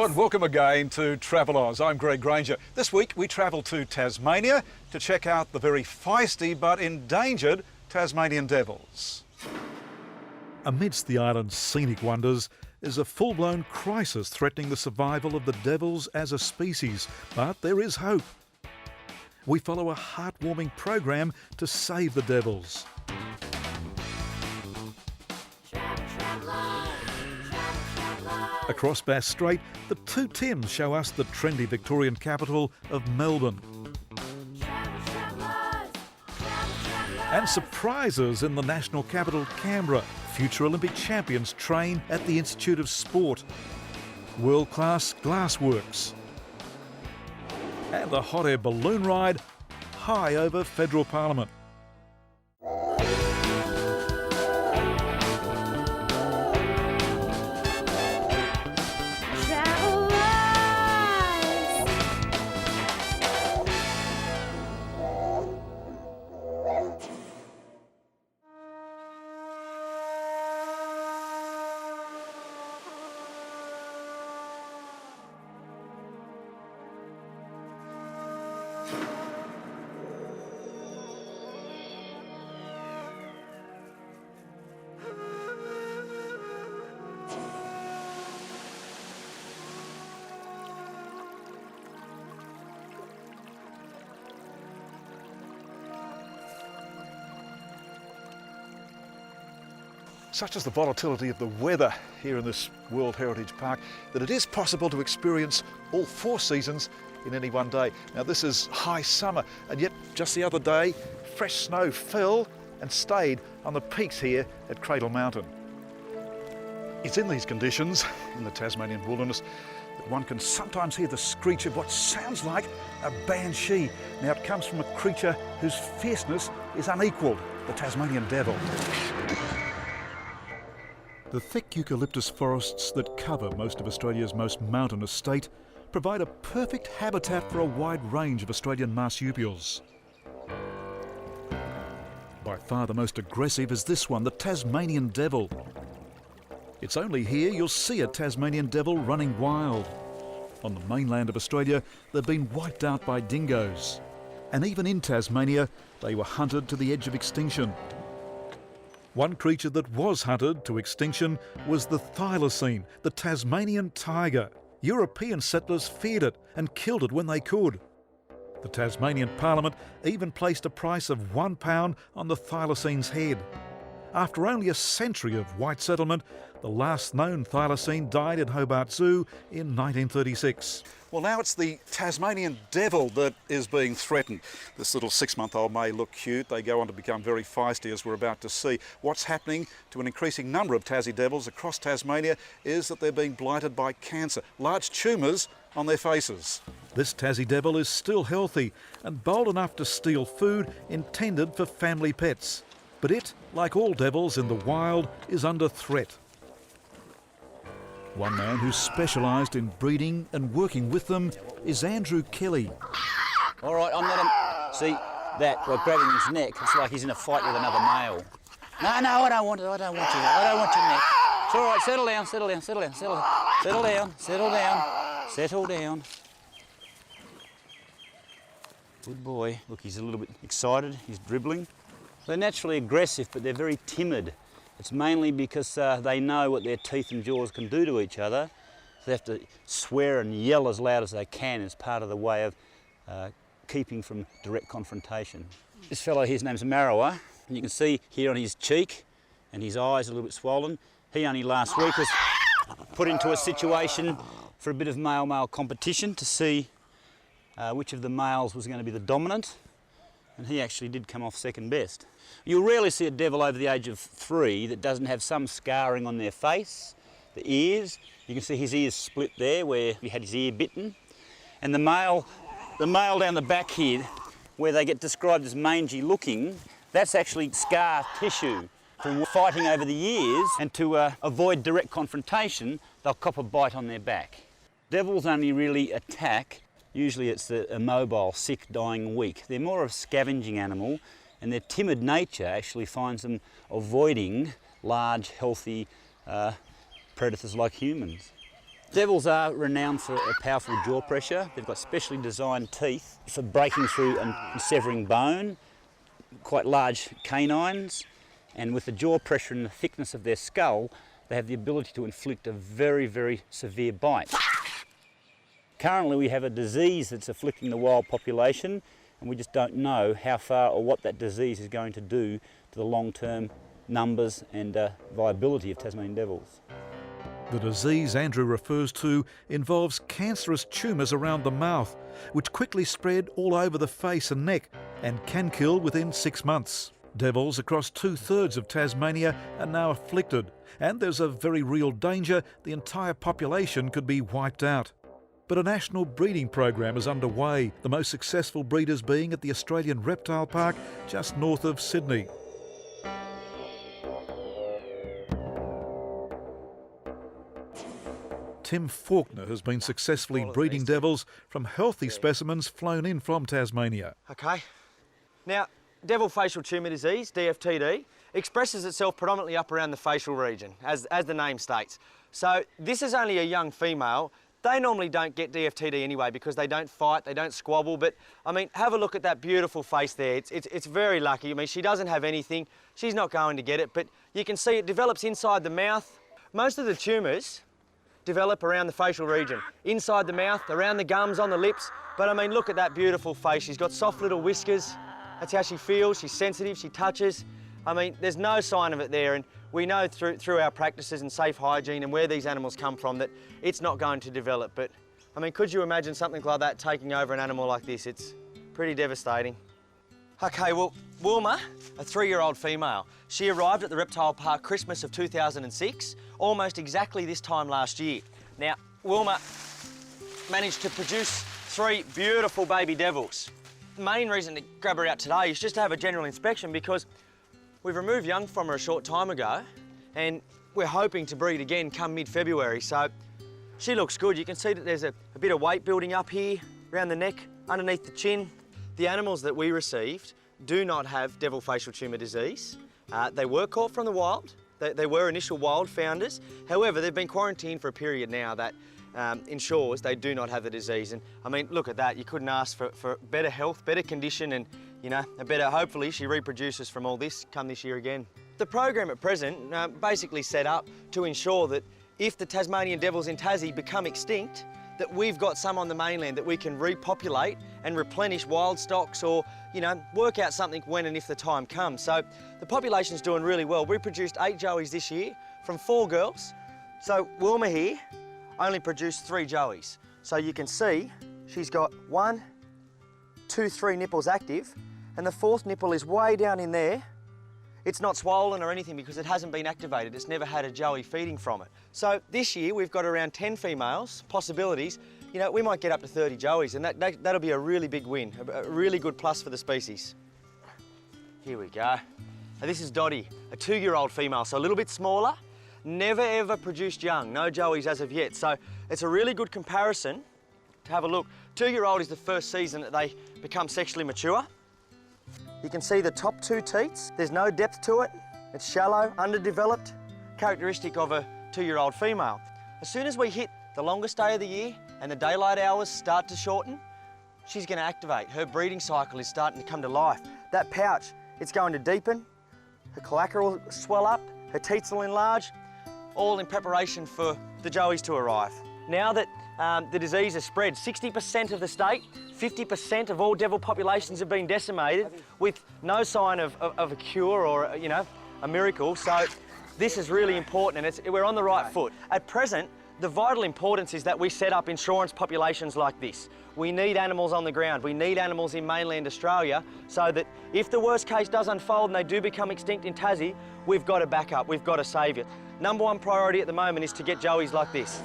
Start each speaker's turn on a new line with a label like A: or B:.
A: and welcome again to TravelOz. I'm Greg Granger. This week we travel to Tasmania to check out the very feisty but endangered Tasmanian Devils. Amidst the island's scenic wonders is a full-blown crisis threatening the survival of the devils as a species, but there is hope. We follow a heartwarming program to save the devils. Across Bass Strait, the two Tims show us the trendy Victorian capital of Melbourne. And surprises in the national capital, Canberra. Future Olympic champions train at the Institute of Sport. World-class glassworks. And a hot air balloon ride high over Federal Parliament. Such is the volatility of the weather here in this World Heritage Park that it is possible to experience all four seasons in any one day. Now this is high summer, and yet just the other day fresh snow fell and stayed on the peaks here at Cradle Mountain. It's in these conditions in the Tasmanian wilderness that one can sometimes hear the screech of what sounds like a banshee. Now it comes from a creature whose fierceness is unequalled, the Tasmanian devil. The thick eucalyptus forests that cover most of Australia's most mountainous state provide a perfect habitat for a wide range of Australian marsupials. By far the most aggressive is this one, the Tasmanian devil. It's only here you'll see a Tasmanian devil running wild. On the mainland of Australia, they've been wiped out by dingoes. And even in Tasmania, they were hunted to the edge of extinction. One creature that was hunted to extinction was the thylacine, the Tasmanian tiger. European settlers feared it and killed it when they could. The Tasmanian Parliament even placed a price of £1 on the thylacine's head. After only a century of white settlement, the last known thylacine died in Hobart Zoo in 1936. Well, now it's the Tasmanian devil that is being threatened. This little 6-month-old may look cute. They go on to become very feisty, as we're about to see. What's happening to an increasing number of Tassie devils across Tasmania is that they're being blighted by cancer, large tumours on their faces. This Tassie devil is still healthy and bold enough to steal food intended for family pets. But it, like all devils in the wild, is under threat. One man who's specialised in breeding and working with them is Andrew Kelly.
B: All right, I'm not a... See, that, by grabbing his neck, it's like he's in a fight with another male. No, I don't want it, I don't want you. I don't want your neck. It's all right, settle down, settle down, settle down, settle down. Settle down, settle down, settle down. Good boy. Look, he's a little bit excited, he's dribbling. They're naturally aggressive, but they're very timid. It's mainly because they know what their teeth and jaws can do to each other. So they have to swear and yell as loud as they can as part of the way of keeping from direct confrontation. This fellow here, his name's Marrower, and you can see here on his cheek and his eyes a little bit swollen. He only last week was put into a situation for a bit of male-male competition to see which of the males was going to be the dominant, and he actually did come off second best. You'll rarely see a devil over the age of 3 that doesn't have some scarring on their face, the ears. You can see his ears split there where he had his ear bitten. And the male down the back here, where they get described as mangy looking, that's actually scar tissue from fighting over the ears, and to avoid direct confrontation, they'll cop a bite on their back. Devils only really attack, usually it's a immobile, sick, dying, weak. They're more of a scavenging animal, and their timid nature actually finds them avoiding large, healthy predators like humans. Devils are renowned for a powerful jaw pressure. They've got specially designed teeth for breaking through and severing bone, quite large canines, and with the jaw pressure and the thickness of their skull, they have the ability to inflict a very, very severe bite. Currently we have a disease that's afflicting the wild population, and we just don't know how far or what that disease is going to do to the long-term numbers and viability of Tasmanian devils.
A: The disease Andrew refers to involves cancerous tumours around the mouth, which quickly spread all over the face and neck and can kill within 6 months. Devils across 2/3 of Tasmania are now afflicted, and there's a very real danger the entire population could be wiped out. But a national breeding program is underway, the most successful breeders being at the Australian Reptile Park just north of Sydney. Tim Faulkner has been successfully breeding devils from healthy specimens flown in from Tasmania.
C: Okay. Now, devil facial tumour disease, DFTD, expresses itself predominantly up around the facial region, as the name states. So this is only a young female. They normally don't get DFTD anyway because they don't fight, they don't squabble, but I mean, have a look at that beautiful face there. It's very lucky. I mean, she doesn't have anything. She's not going to get it, but you can see it develops inside the mouth. Most of the tumours develop around the facial region, inside the mouth, around the gums, on the lips. But I mean, look at that beautiful face. She's got soft little whiskers. That's how she feels. She's sensitive, she touches. I mean, there's no sign of it there, and we know through our practices and safe hygiene and where these animals come from that it's not going to develop. But I mean, could you imagine something like that taking over an animal like this? It's pretty devastating. Okay, well, Wilma, a 3-year-old female, she arrived at the Reptile Park Christmas of 2006, almost exactly this time last year. Now, Wilma managed to produce 3 beautiful baby devils. The main reason to grab her out today is just to have a general inspection because we've removed young from her a short time ago and we're hoping to breed again come mid-February, so she looks good. You can see that there's a bit of weight building up here, around the neck, underneath the chin. The animals that we received do not have devil facial tumour disease. They were caught from the wild. They were initial wild founders. However, they've been quarantined for a period now that ensures they do not have the disease. And I mean, look at that. You couldn't ask for better health, better condition, and you know, hopefully she reproduces from all this come this year again. The program at present basically set up to ensure that if the Tasmanian devils in Tassie become extinct, that we've got some on the mainland that we can repopulate and replenish wild stocks or, you know, work out something when and if the time comes. So the population's doing really well. We produced 8 joeys this year from 4 girls. So Wilma here only produced 3 joeys. So you can see she's got 1, 2, 3 nipples active, and the 4th nipple is way down in there. It's not swollen or anything because it hasn't been activated. It's never had a joey feeding from it. So this year we've got around 10 females, possibilities. You know, we might get up to 30 joeys, and that'll be a really big win, a really good plus for the species. Here we go. Now this is Dottie, a 2-year-old female, so a little bit smaller. Never ever produced young, no joeys as of yet. So it's a really good comparison to have a look. 2-year-old is the first season that they become sexually mature. You can see the top 2 teats. There's no depth to it. It's shallow, underdeveloped, characteristic of a 2-year-old female. As soon as we hit the longest day of the year and the daylight hours start to shorten, she's going to activate. Her breeding cycle is starting to come to life. That pouch, it's going to deepen. Her cloaca will swell up. Her teats will enlarge, all in preparation for the joeys to arrive. Now that the disease has spread, 60% of the state, 50% of all devil populations have been decimated with no sign of a cure or, you know, a miracle. So this is really important, and we're on the right foot. At present, the vital importance is that we set up insurance populations like this. We need animals on the ground. We need animals in mainland Australia so that if the worst case does unfold and they do become extinct in Tassie, we've got a backup, we've got a saviour. #1 priority at the moment is to get joeys like this.